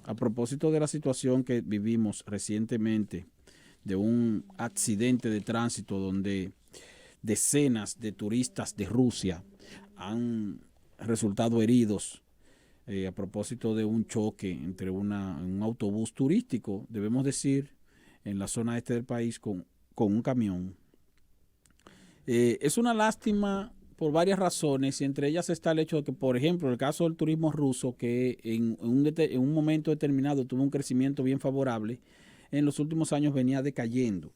a propósito de la situación que vivimos recientemente de un accidente de tránsito donde decenas de turistas de Rusia han resultado heridos a propósito de un choque entre un autobús turístico, debemos decir, en la zona este del país con un camión. Es una lástima por varias razones y entre ellas está el hecho de que, por ejemplo, en el caso del turismo ruso, que en un momento determinado tuvo un crecimiento bien favorable, en los últimos años venía decayendo.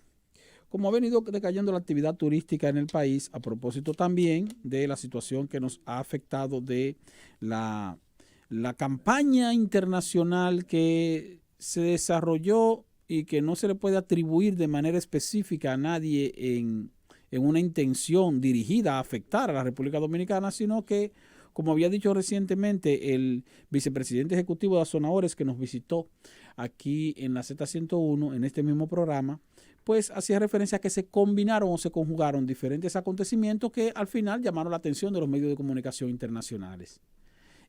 Como ha venido decayendo la actividad turística en el país, a propósito también de la situación que nos ha afectado de la campaña internacional que se desarrolló y que no se le puede atribuir de manera específica a nadie en una intención dirigida a afectar a la República Dominicana, sino que, como había dicho recientemente el vicepresidente ejecutivo de Azonadores que nos visitó aquí en la Z101, en este mismo programa, pues hacía referencia a que se combinaron o se conjugaron diferentes acontecimientos que al final llamaron la atención de los medios de comunicación internacionales.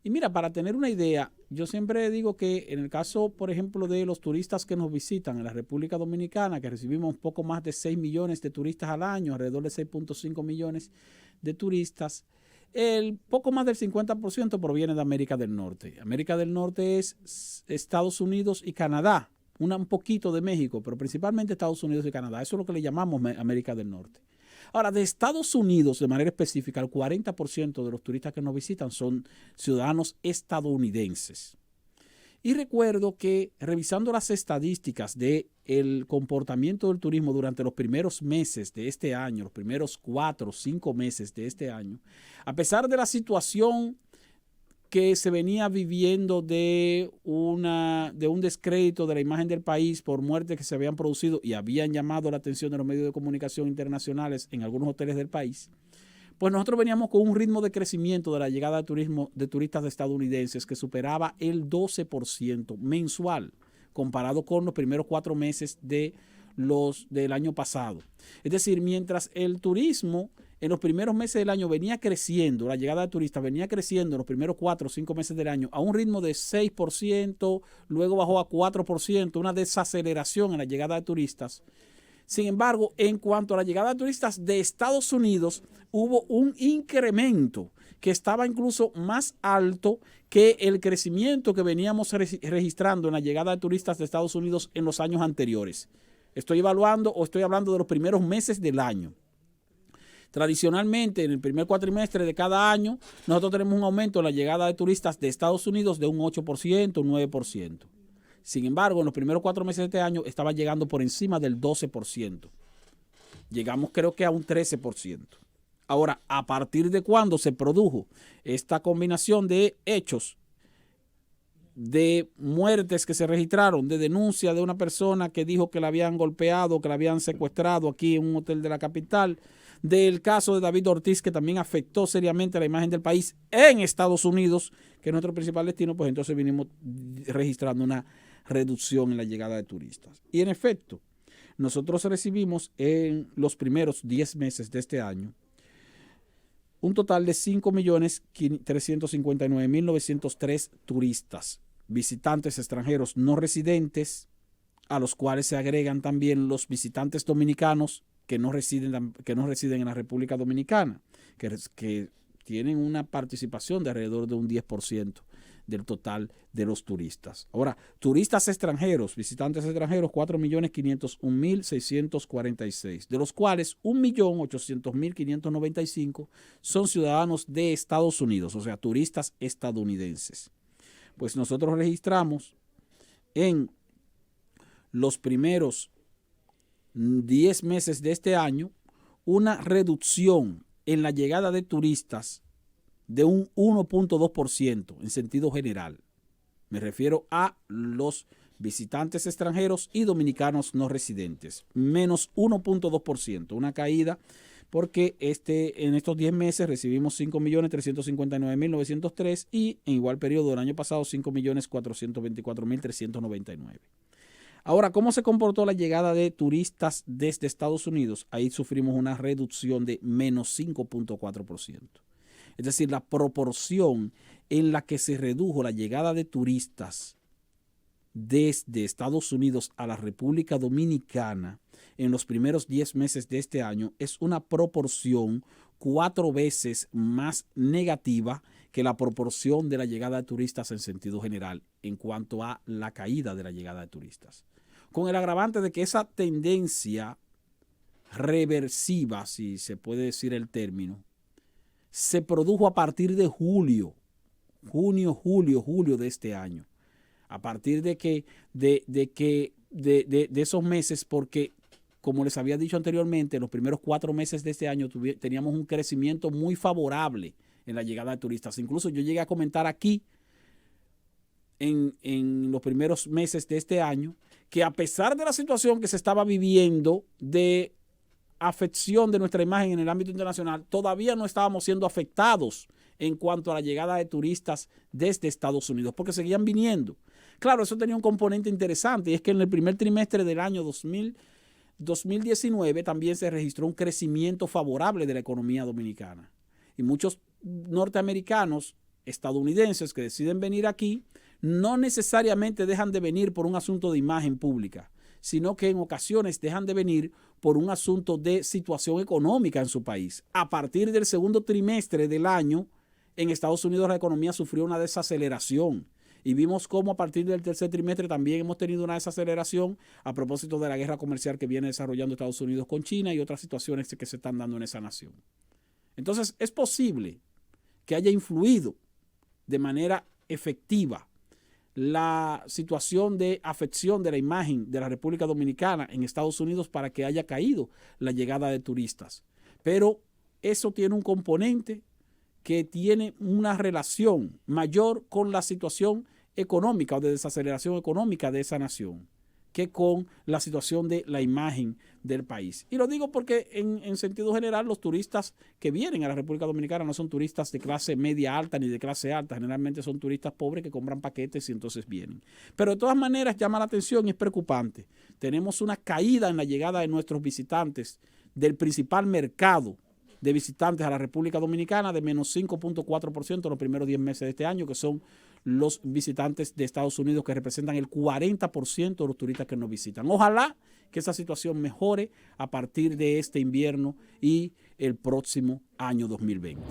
Y mira, para tener una idea, yo siempre digo que en el caso, por ejemplo, de los turistas que nos visitan en la República Dominicana, que recibimos un poco más de 6 millones de turistas al año, alrededor de 6.5 millones de turistas, el poco más del 50% proviene de América del Norte. América del Norte es Estados Unidos y Canadá, un poquito de México, pero principalmente Estados Unidos y Canadá. Eso es lo que le llamamos América del Norte. Ahora, de Estados Unidos, de manera específica, el 40% de los turistas que nos visitan son ciudadanos estadounidenses. Y recuerdo que revisando las estadísticas del comportamiento del turismo durante los primeros meses de este año, los primeros 4 o 5 meses de este año, a pesar de la situación que se venía viviendo de un descrédito de la imagen del país por muertes que se habían producido y habían llamado la atención de los medios de comunicación internacionales en algunos hoteles del país, pues nosotros veníamos con un ritmo de crecimiento de la llegada de turistas estadounidenses que superaba el 12% mensual, comparado con los primeros 4 meses del año pasado. Es decir, mientras el turismo en los primeros meses del año venía creciendo, la llegada de turistas venía creciendo en los primeros 4 o 5 meses del año a un ritmo de 6%, luego bajó a 4%, una desaceleración en la llegada de turistas. Sin embargo, en cuanto a la llegada de turistas de Estados Unidos, hubo un incremento que estaba incluso más alto que el crecimiento que veníamos registrando en la llegada de turistas de Estados Unidos en los años anteriores. Estoy evaluando o estoy hablando de los primeros meses del año. Tradicionalmente, en el primer cuatrimestre de cada año, nosotros tenemos un aumento en la llegada de turistas de Estados Unidos de un 8%, un 9%. Sin embargo, en los primeros 4 meses de este año estaba llegando por encima del 12%. Llegamos creo que a un 13%. Ahora, ¿a partir de cuándo se produjo esta combinación de hechos, de muertes que se registraron, de denuncia de una persona que dijo que la habían golpeado, que la habían secuestrado aquí en un hotel de la capital, del caso de David Ortiz, que también afectó seriamente la imagen del país en Estados Unidos, que es nuestro principal destino? Pues entonces vinimos registrando una reducción en la llegada de turistas. Y en efecto, nosotros recibimos en los primeros 10 meses de este año un total de 5.359.903 turistas, visitantes extranjeros no residentes, a los cuales se agregan también los visitantes dominicanos que no residen en la República Dominicana, que tienen una participación de alrededor de un 10% del total de los turistas. Ahora, turistas extranjeros, visitantes extranjeros, 4.501.646, de los cuales 1.800.595 son ciudadanos de Estados Unidos, o sea, turistas estadounidenses. Pues nosotros registramos en los primeros 10 meses de este año una reducción en la llegada de turistas de un 1.2% en sentido general. Me refiero a los visitantes extranjeros y dominicanos no residentes. Menos 1.2%, una caída porque en estos 10 meses recibimos 5.359.903 y en igual periodo del año pasado 5.424.399. Ahora, ¿cómo se comportó la llegada de turistas desde Estados Unidos? Ahí sufrimos una reducción de menos 5.4%. Es decir, la proporción en la que se redujo la llegada de turistas desde Estados Unidos a la República Dominicana en los primeros 10 meses de este año es una proporción 4 veces más negativa que la proporción de la llegada de turistas en sentido general en cuanto a la caída de la llegada de turistas. Con el agravante de que esa tendencia reversiva, si se puede decir el término, se produjo a partir de julio de este año. A partir de esos meses, porque como les había dicho anteriormente, en los primeros 4 meses de este año teníamos un crecimiento muy favorable en la llegada de turistas. Incluso yo llegué a comentar aquí en los primeros meses de este año que a pesar de la situación que se estaba viviendo de afección de nuestra imagen en el ámbito internacional, todavía no estábamos siendo afectados en cuanto a la llegada de turistas desde Estados Unidos, porque seguían viniendo. Claro, eso tenía un componente interesante, y es que en el primer trimestre del año 2019 también se registró un crecimiento favorable de la economía dominicana. Y muchos norteamericanos, estadounidenses que deciden venir aquí, no necesariamente dejan de venir por un asunto de imagen pública, sino que en ocasiones dejan de venir por un asunto de situación económica en su país. A partir del segundo trimestre del año, en Estados Unidos la economía sufrió una desaceleración. Y vimos cómo a partir del tercer trimestre también hemos tenido una desaceleración a propósito de la guerra comercial que viene desarrollando Estados Unidos con China y otras situaciones que se están dando en esa nación. Entonces, es posible que haya influido de manera efectiva la situación de afección de la imagen de la República Dominicana en Estados Unidos para que haya caído la llegada de turistas. Pero eso tiene un componente que tiene una relación mayor con la situación económica o de desaceleración económica de esa nación que con la situación de la imagen del país. Y lo digo porque en sentido general los turistas que vienen a la República Dominicana no son turistas de clase media alta ni de clase alta, generalmente son turistas pobres que compran paquetes y entonces vienen. Pero de todas maneras llama la atención y es preocupante. Tenemos una caída en la llegada de nuestros visitantes del principal mercado de visitantes a la República Dominicana de menos 5.4% en los primeros 10 meses de este año, que son los visitantes de Estados Unidos que representan el 40% de los turistas que nos visitan. Ojalá que esa situación mejore a partir de este invierno y el próximo año 2020.